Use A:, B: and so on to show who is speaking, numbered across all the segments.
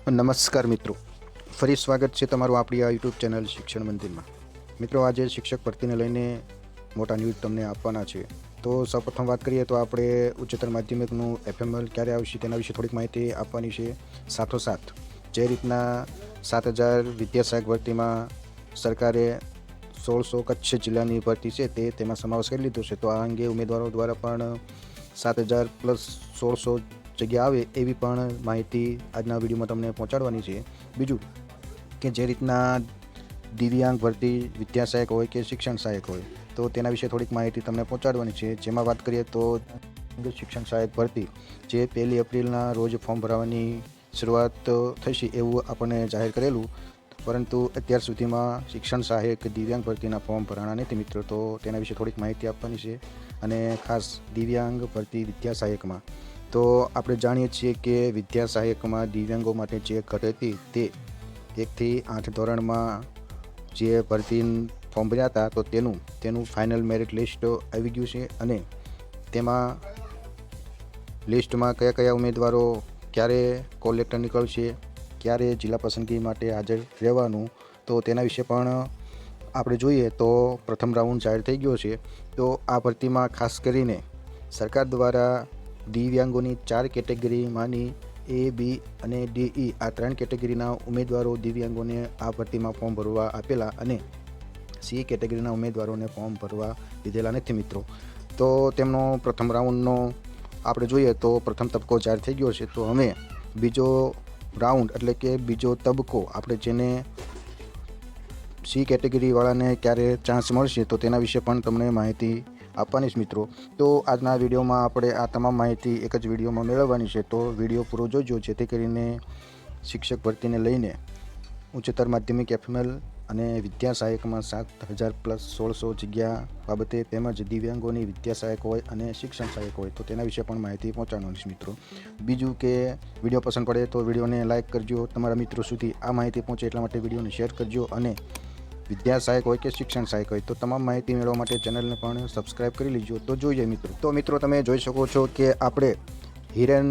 A: નમસ્કાર મિત્રો, ફરી સ્વાગત છે તમારું આપણી આ યુટ્યુબ ચેનલ શિક્ષણ મંદિરમાં. મિત્રો, આજે શિક્ષક ભરતીને લઈને મોટા ન્યૂઝ તમને આપવાના છે. તો સૌપ્રથમ વાત કરીએ તો આપણે ઉચ્ચતર માધ્યમિકનું FML ક્યારે આવશે તેના વિશે થોડીક માહિતી આપવાની છે. સાથોસાથ જે રીતના 7,000 વિદ્યા સહાયક ભરતીમાં સરકારે 1600 કચ્છ જિલ્લાની ભરતી છે તેમાં સમાવેશ કરી લીધો છે. તો આ અંગે ઉમેદવારો દ્વારા પણ 7,000 પ્લસ 1600 જગ્યા આવે એવી પણ માહિતી આજના વિડીયોમાં તમને પહોંચાડવાની છે. બીજું કે જે રીતના દિવ્યાંગ ભરતી વિદ્યા સહાયક હોય કે શિક્ષણ સહાયક હોય તો તેના વિશે થોડીક માહિતી તમને પહોંચાડવાની છે. જેમાં વાત કરીએ તો શિક્ષણ સહાયક ભરતી જે 1 એપ્રિલના રોજ ફોર્મ ભરવાની શરૂઆત થશે એવું આપણને જાહેર કરેલું, પરંતુ અત્યાર સુધીમાં શિક્ષણ સહાયક દિવ્યાંગ ભરતીના ફોર્મ ભરાણા નથી મિત્રો. તો તેના વિશે થોડીક માહિતી આપવાની છે. અને ખાસ દિવ્યાંગ ભરતી વિદ્યા સહાયકમાં તો આપણે જાણીએ છીએ કે વિદ્યા સહાયકમાં દિવ્યાંગો માટે જે ઘટ હતી તે 1 થી 8 ધોરણમાં જે ભરતી ફોર્મ ભર્યા હતા તો તેનું ફાઇનલ મેરિટ લિસ્ટ આવી ગયું છે. અને તેમાં લિસ્ટમાં કયા કયા ઉમેદવારો ક્યારે કોલ લેટર નીકળશે, ક્યારે જિલ્લા પસંદગી માટે હાજર રહેવાનું, તો તેના વિશે પણ આપણે જોઈએ તો પ્રથમ રાઉન્ડ જાહેર થઈ ગયો છે. તો આ ભરતીમાં ખાસ કરીને સરકાર દ્વારા દિવ્યાંગોની 4 કેટેગરીમાંની A, B અને D, E આ 3 કેટેગરીના ઉમેદવારો દિવ્યાંગોને આ ભરતીમાં ફોર્મ ભરવા આપેલા અને C કેટેગરીના ઉમેદવારોને ફોર્મ ભરવા દીધેલા નથી મિત્રો. તો તેમનો પ્રથમ રાઉન્ડનો આપણે જોઈએ તો પ્રથમ તબક્કો જાહેર થઈ ગયો છે. તો હવે બીજો રાઉન્ડ એટલે કે બીજો તબક્કો આપણે જેને C કેટેગરીવાળાને ક્યારે ચાન્સ મળશે તો તેના વિશે પણ તમને માહિતી આપવાની છે મિત્રો. તો આજના વિડીયોમાં આપણે આ તમામ માહિતી એક જ વિડીયોમાં મેળવવાની છે. તો વિડીયો પૂરો જોજો જેથી કરીને શિક્ષક ભરતીને લઈને ઉચ્ચતર માધ્યમિક FML અને વિદ્યા સહાયકમાં 7,000 પ્લસ 1600 જગ્યા બાબતે તેમજ દિવ્યાંગોની વિદ્યા સહાયક હોય અને શિક્ષણ સહાયક હોય તો તેના વિશે પણ માહિતી પહોંચાડવાની છે મિત્રો. બીજું કે વિડીયો પસંદ પડે તો વિડીયોને લાઇક કરજો, તમારા મિત્રો સુધી આ માહિતી પહોંચે એટલા માટે વિડીયોને શેર કરજો. અને વિદ્યા સહાયક હોય કે શિક્ષણ સહાયક હોય તો તમામ માહિતી મેળવવા માટે ચેનલને પણ સબસ્ક્રાઈબ કરી લીજો. તો જોઈએ મિત્રો. તો મિત્રો, તમે જોઈ શકો છો કે આપણે હિરેન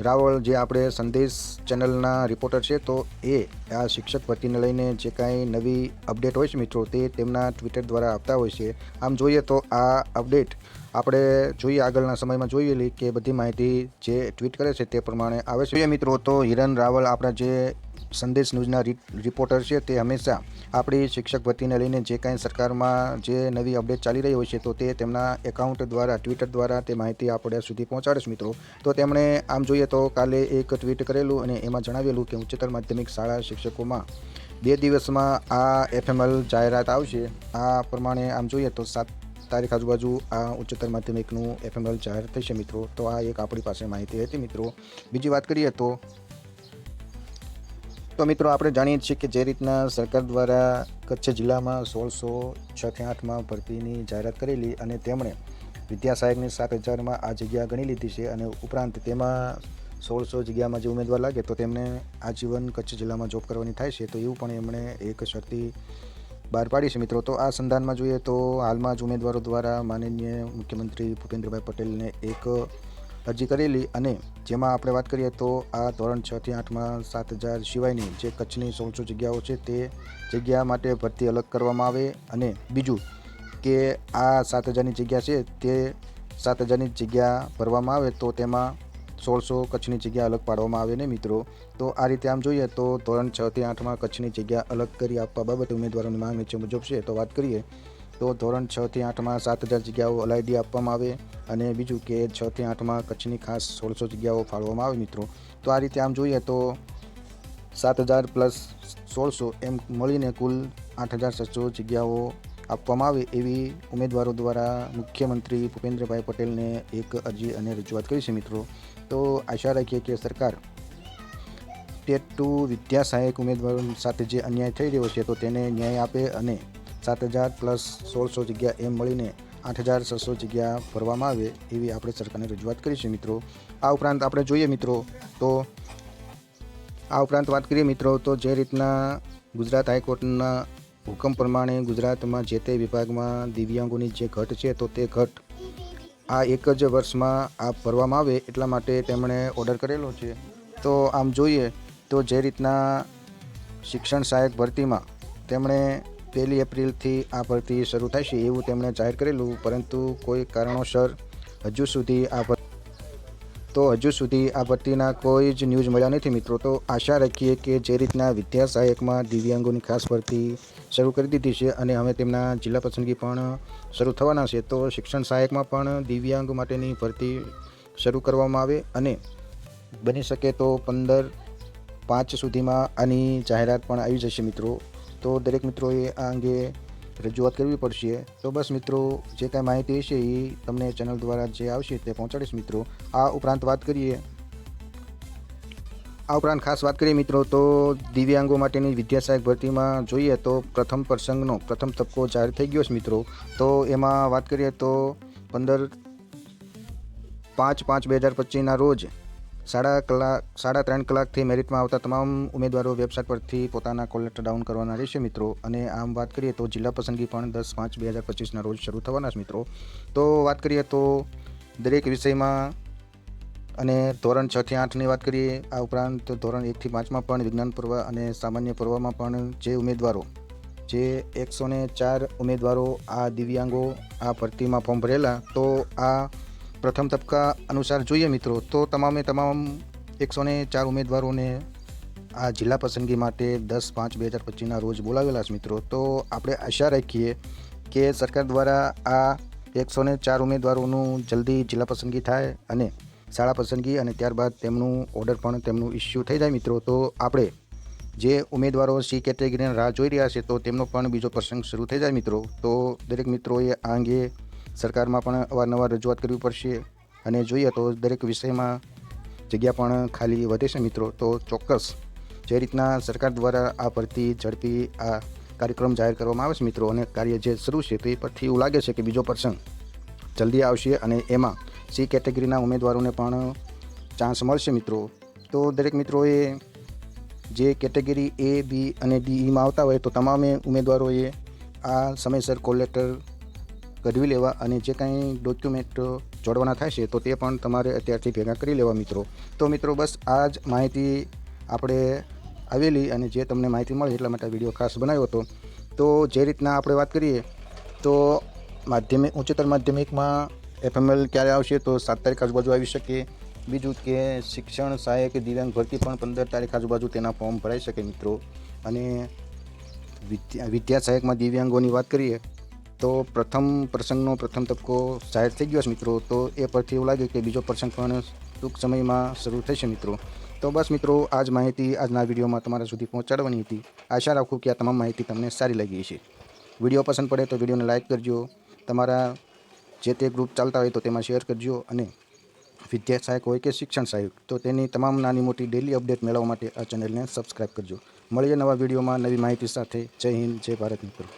A: રાવળ જે આપણે સંદેશ ચેનલના રિપોર્ટર છે તો એ આ શિક્ષક ભરતીને લઈને જે કાંઈ નવી અપડેટ હોય છે મિત્રો તે તેમના ટ્વિટર દ્વારા આપતા હોય છે. આમ જોઈએ તો આ અપડેટ આપણે જોઈએ આગળના સમયમાં જોયેલી કે બધી માહિતી જે ટ્વીટ કરે છે તે પ્રમાણે આવે છે મિત્રો. તો હિરેન રાવળ આપણા જે સંદેશ ન્યૂઝના રિપોર્ટર છે તે હંમેશા આપણી શિક્ષક ભરતીને લઈને જે કાંઈ સરકારમાં જે નવી અપડેટ ચાલી રહી હોય છે તો તે તેમના એકાઉન્ટ દ્વારા ટ્વિટર દ્વારા તે માહિતી આપણે સુધી પહોંચાડે છે મિત્રો. તો તેમણે આમ જોઈએ તો કાલે એક ટ્વીટ કરેલું અને એમાં જણાવેલું કે ઉચ્ચતર માધ્યમિક શાળા શિક્ષકોમાં 2 દિવસમાં આ FML જાહેરાત આવશે. આ પ્રમાણે આમ જોઈએ તો 7 તારીખ આજુબાજુ આ ઉચ્ચતર માધ્યમિકનું FML જાહેર થશે મિત્રો. તો આ એક આપણી પાસે માહિતી હતી મિત્રો. બીજી વાત કરીએ તો મિત્રો આપણે જાણીએ છીએ કે જે રીતના સરકાર દ્વારા કચ્છ જિલ્લામાં 1606 થી 8માં ભરતીની જાહેરાત કરેલી અને તેમણે વિદ્યા સહાયકની 7,000માં આ જગ્યા ગણી લીધી છે. અને ઉપરાંત તેમાં 1600 જગ્યામાં જે ઉમેદવાર લાગે તો તેમને આજીવન કચ્છ જિલ્લામાં જોબ કરવાની થાય છે. તો એવું પણ એમણે એક શરતી બહાર પાડી છે મિત્રો. તો આ સંધાનમાં જોઈએ તો હાલમાં જ ઉમેદવારો દ્વારા માનનીય મુખ્યમંત્રી ભૂપેન્દ્રભાઈ પટેલને એક અરજી કરેલી અને જેમાં આપણે વાત કરીએ તો આ ધોરણ 6 થી 8માં 7,000 સિવાયની જે કચ્છની 1600 જગ્યાઓ છે તે જગ્યા માટે ભરતી અલગ કરવામાં આવે. અને બીજું કે આ 7,000ની જગ્યા છે તે 7,000ની જગ્યા ભરવામાં આવે તો તેમાં 1600 કચ્છની જગ્યા અલગ પાડવામાં આવે ને મિત્રો. તો આ રીતે આમ જોઈએ તો ધોરણ 6 થી 8માં કચ્છની જગ્યા અલગ કરી આપવા બાબતે ઉમેદવારોની માંગ નીચે મુજબ છે. તો વાત કરીએ તો ધોરણ 6 થી 8માં 7,000 જગ્યાઓ અલાયદી આપવામાં આવે અને બીજું કે 6 થી 8માં કચ્છની ખાસ 1600 જગ્યાઓ ફાળવવામાં આવે મિત્રો. તો આ રીતે આમ જોઈએ તો 7,000 પ્લસ 1600 એમ મળીને કુલ 8,600 જગ્યાઓ આપવામાં આવે એવી ઉમેદવારો દ્વારા મુખ્યમંત્રી ભૂપેન્દ્રભાઈ પટેલને એક અરજી અને રજૂઆત કરી છે મિત્રો. તો આશા રાખીએ કે સરકાર ટેટ 2 વિદ્યા સહાયક ઉમેદવારો સાથે જે અન્યાય થઈ રહ્યો છે તો તેને ન્યાય આપે અને 7,000 પ્લસ 1600 જગ્યા એમ મળીને 8,600 જગ્યા ભરવામાં આવે એવી આપણે સરકારને રજૂઆત કરી છે મિત્રો. આ ઉપરાંત આપણે જોઈએ મિત્રો તો વાત કરીએ મિત્રો તો જે રીતના ગુજરાત હાઈકોર્ટના હુકમ પ્રમાણે ગુજરાતમાં જે તે વિભાગમાં દિવ્યાંગોની જે ઘટ છે તો તે ઘટ આ એક જ વર્ષમાં આ ભરવામાં આવે એટલા માટે તેમણે ઓર્ડર કરેલો છે. તો આમ જોઈએ તો જે રીતના શિક્ષણ સહાયક ભરતીમાં તેમણે 1 એપ્રિલથી આ ભરતી શરૂ થશે એવું તેમણે જાહેર કરેલું, પરંતુ કોઈ કારણોસર હજુ સુધી આ ભરતીના કોઈ જ ન્યૂઝ મળ્યા નથી મિત્રો. તો આશા રાખીએ કે જે રીતના વિદ્યા સહાયકમાં દિવ્યાંગોની ખાસ ભરતી શરૂ કરી દીધી છે અને હવે તેમના જિલ્લા પસંદગી પણ શરૂ થવાના છે, તો શિક્ષણ સહાયકમાં પણ દિવ્યાંગ માટેની ભરતી શરૂ કરવામાં આવે અને બની શકે તો 15/5 સુધીમાં આની જાહેરાત પણ આવી જશે મિત્રો. તો દરેક મિત્રોએ આ અંગે રજૂઆત કરવી પડશે. તો બસ મિત્રો, જે કાંઈ માહિતી હશે એ તમને ચેનલ દ્વારા જે આવશે તે પહોંચાડીશ મિત્રો. આ ઉપરાંત ખાસ વાત કરીએ મિત્રો, તો દિવ્યાંગો માટેની વિદ્યા સહાયક ભરતીમાં જોઈએ તો પ્રથમ તબક્કો જાહેર થઈ ગયો છે મિત્રો. તો એમાં વાત કરીએ તો 15/5/2025ના રોજ 3.5 કલાકથી મેરિટમાં આવતા તમામ ઉમેદવારો વેબસાઇટ પરથી પોતાના કોલ લેટર ડાઉન કરવાના રહેશે મિત્રો. અને આમ વાત કરીએ તો જિલ્લા પસંદગી પણ 10/5/2025ના રોજ શરૂ થવાના છે મિત્રો. તો વાત કરીએ તો દરેક વિષયમાં અને ધોરણ 6 થી 8ની વાત કરીએ, આ ઉપરાંત ધોરણ 1 થી 5માં પણ વિજ્ઞાન પર્વ અને સામાન્ય પર્વમાં પણ જે 104 ઉમેદવારો આ દિવ્યાંગો આ ભરતીમાં ફોર્મ ભરેલા, તો આ પ્રથમ તબક્કા અનુસાર જોઈએ મિત્રો તો તમામ 104 ઉમેદવારોને આ જિલ્લા પસંદગી માટે 10/5/2025ના રોજ બોલાવેલા છે મિત્રો. તો આપણે આશા રાખીએ કે સરકાર દ્વારા આ 104 ઉમેદવારોનું જલ્દી જિલ્લા પસંદગી થાય અને શાળા પસંદગી અને ત્યારબાદ તેમનું ઓર્ડર પણ તેમનું ઇસ્યુ થઈ જાય મિત્રો. તો આપણે જે ઉમેદવારો સી કેટેગરીના રાહ જોઈ રહ્યા છે તો તેમનો પણ બીજો પ્રસંગ શરૂ થઈ જાય મિત્રો. તો દરેક મિત્રોએ આ અંગે સરકારમાં પણ અવારનવાર રજૂઆત કરવી પડશે અને જોઈએ તો દરેક વિષયમાં જગ્યા પણ ખાલી વધે છે મિત્રો. તો ચોક્કસ જે રીતના સરકાર દ્વારા આ ભરતી ઝડપી આ કાર્યક્રમ જાહેર કરવામાં આવે છે મિત્રો અને કાર્ય જે શરૂ છે તો એ પરથી એવું લાગે છે કે બીજો પ્રસંગ જલ્દી આવશે અને એમાં સી કેટેગરીના ઉમેદવારોને પણ ચાન્સ મળશે મિત્રો. તો દરેક મિત્રોએ જે કેટેગરી A, B અને Dમાં આવતા હોય તો તમામે ઉમેદવારોએ આ સમયસર કોલ લેટર કઢવી લેવા અને જે કાંઈ ડોક્યુમેન્ટ જોડવાના થાય છે તો તે પણ તમારે અત્યારથી ભેગા કરી લેવા મિત્રો. તો મિત્રો બસ આ જ માહિતી આપણે આવેલી અને જે તમને માહિતી મળે એટલા માટે વિડીયો ખાસ બનાવ્યો હતો. તો જે રીતના આપણે વાત કરીએ તો ઉચ્ચતર માધ્યમિકમાં FML ક્યારે આવશે તો 7 તારીખ આજુબાજુ આવી શકે. બીજું કે શિક્ષણ સહાયક દિવ્યાંગ ભરતી પણ 15 તારીખ આજુબાજુ તેના ફોર્મ ભરાઈ શકે મિત્રો. અને વિદ્યા સહાયકમાં દિવ્યાંગોની વાત કરીએ તો પ્રથમ તબક્કો જાહેર થઈ ગયો છે મિત્રો. તો એ પરથી એવું લાગે કે બીજો પ્રસંગ પણ ટૂંક સમયમાં શરૂ થશે મિત્રો. તો બસ મિત્રો, આ જ માહિતી આજના વિડીયોમાં તમારા સુધી પહોંચાડવાની હતી. આશા રાખું કે આ તમામ માહિતી તમને સારી લાગી છે. વિડીયો પસંદ પડે તો વિડીયોને લાઇક કરજો, તમારા જે તે ગ્રુપ ચાલતા હોય તો તેમાં શેર કરજો અને વિદ્યા સહાયક હોય કે શિક્ષણ સહાયક તો તેની તમામ નાની મોટી ડેલી અપડેટ મેળવવા માટે આ ચેનલને સબસ્ક્રાઈબ કરજો. મળીએ નવા વિડીયોમાં નવી માહિતી સાથે. જય હિન્દ, જય ભારત મિત્રો.